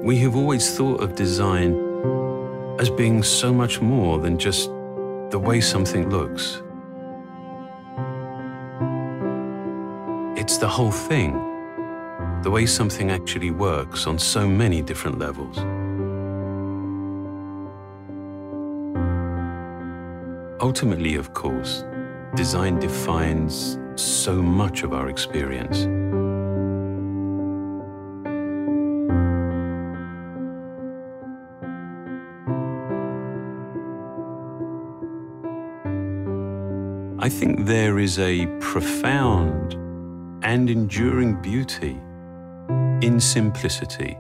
We have always thought of design as being so much more than just the way something looks. It's the whole thing, the way something actually works on so many different levels. Ultimately, of course, design defines so much of our experience. I think there is a profound and enduring beauty in simplicity,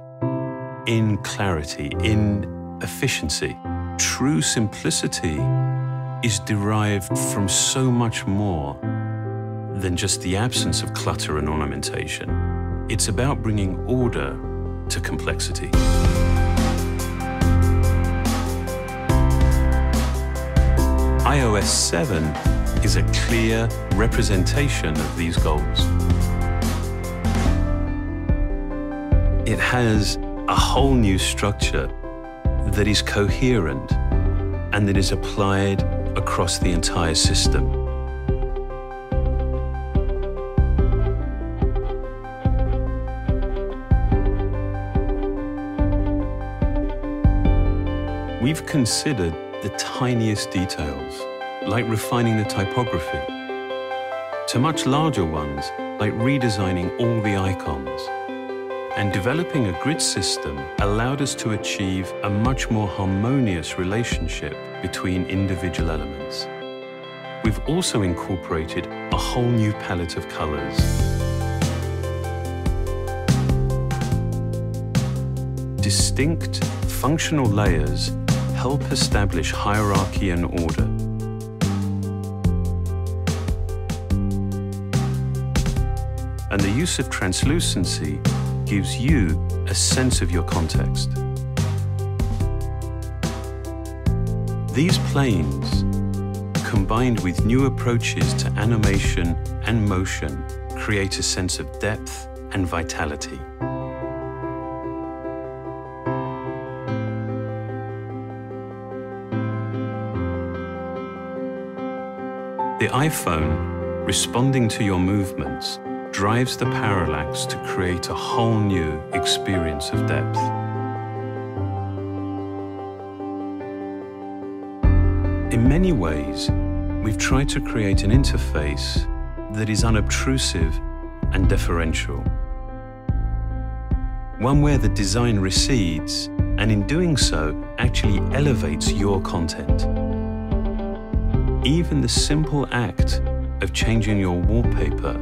in clarity, in efficiency. True simplicity is derived from so much more than just the absence of clutter and ornamentation. It's about bringing order to complexity. iOS 7 is a clear representation of these goals. It has a whole new structure that is coherent and that is applied across the entire system. We've considered the tiniest details, like refining the typography, to much larger ones, like redesigning all the icons. And developing a grid system allowed us to achieve a much more harmonious relationship between individual elements. We've also incorporated a whole new palette of colors. Distinct, functional layers help establish hierarchy and order. And the use of translucency gives you a sense of your context. These planes, combined with new approaches to animation and motion, create a sense of depth and vitality. The iPhone, responding to your movements, drives the parallax to create a whole new experience of depth. In many ways, we've tried to create an interface that is unobtrusive and deferential. One where the design recedes, and in doing so, actually elevates your content. Even the simple act of changing your wallpaper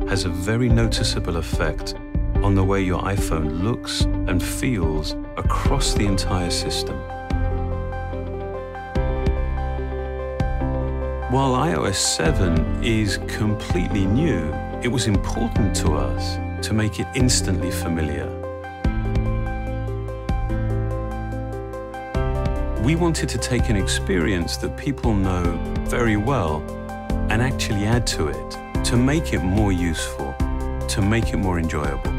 has a very noticeable effect on the way your iPhone looks and feels across the entire system. While iOS 7 is completely new, it was important to us to make it instantly familiar. We wanted to take an experience that people know very well and actually add to it, to make it more useful, to make it more enjoyable.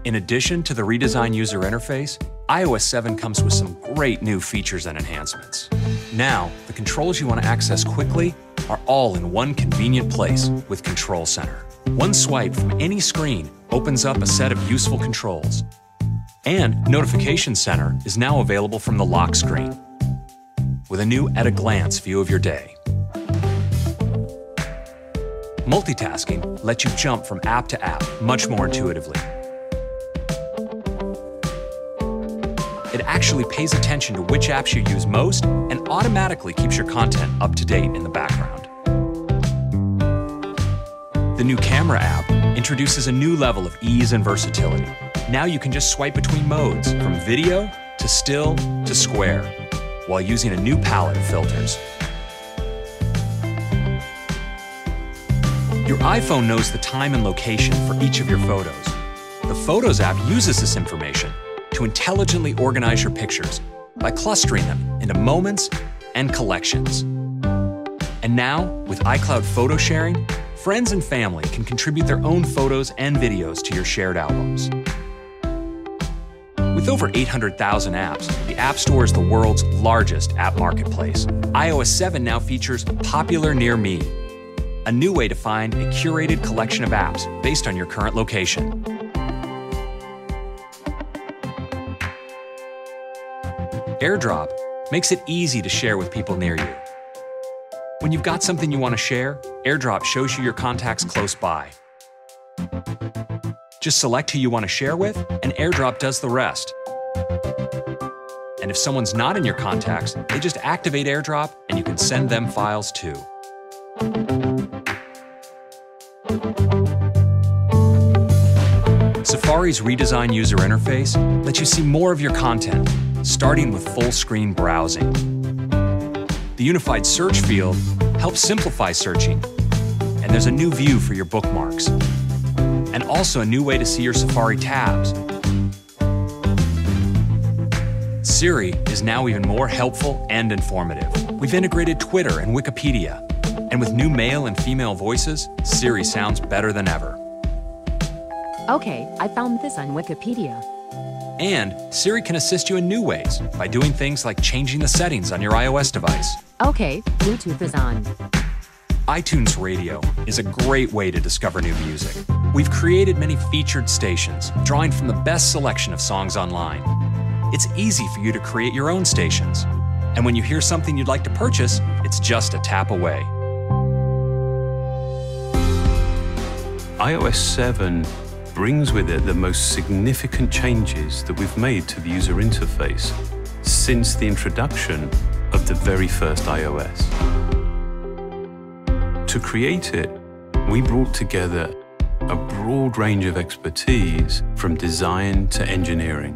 In addition to the redesigned user interface, iOS 7 comes with some great new features and enhancements. Now, the controls you want to access quickly are all in one convenient place with Control Center. One swipe from any screen opens up a set of useful controls. And Notification Center is now available from the lock screen, with a new at-a-glance view of your day. Multitasking lets you jump from app to app much more intuitively. It actually pays attention to which apps you use most and automatically keeps your content up to date in the background. The new Camera app introduces a new level of ease and versatility. Now you can just swipe between modes, from video to still to square, while using a new palette of filters. Your iPhone knows the time and location for each of your photos. The Photos app uses this information to intelligently organize your pictures by clustering them into moments and collections. And now, with iCloud photo sharing, Friends and family can contribute their own photos and videos to your shared albums. With over 800,000 apps, the App Store is the world's largest app marketplace. iOS 7 now features Popular Near Me, a new way to find a curated collection of apps based on your current location. AirDrop makes it easy to share with people near you. When you've got something you want to share, AirDrop shows you your contacts close by. Just select who you want to share with, and AirDrop does the rest. And if someone's not in your contacts, they just activate AirDrop and you can send them files too. Safari's redesigned user interface lets you see more of your content, starting with full-screen browsing. The unified search field helps simplify searching, and there's a new view for your bookmarks, and also a new way to see your Safari tabs. Siri is now even more helpful and informative. We've integrated Twitter and Wikipedia, and with new male and female voices, Siri sounds better than ever. Okay, I found this on Wikipedia. And Siri can assist you in new ways by doing things like changing the settings on your iOS device. Okay, Bluetooth is on. iTunes Radio is a great way to discover new music. We've created many featured stations, drawing from the best selection of songs online. It's easy for you to create your own stations. And when you hear something you'd like to purchase, it's just a tap away. iOS 7 brings with it the most significant changes that we've made to the user interface since the introduction of the very first iOS. To create it, we brought together a broad range of expertise from design to engineering.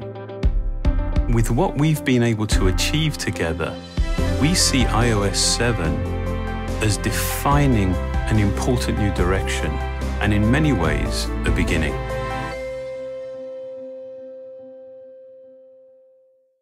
With what we've been able to achieve together, we see iOS 7 as defining an important new direction and in many ways a beginning.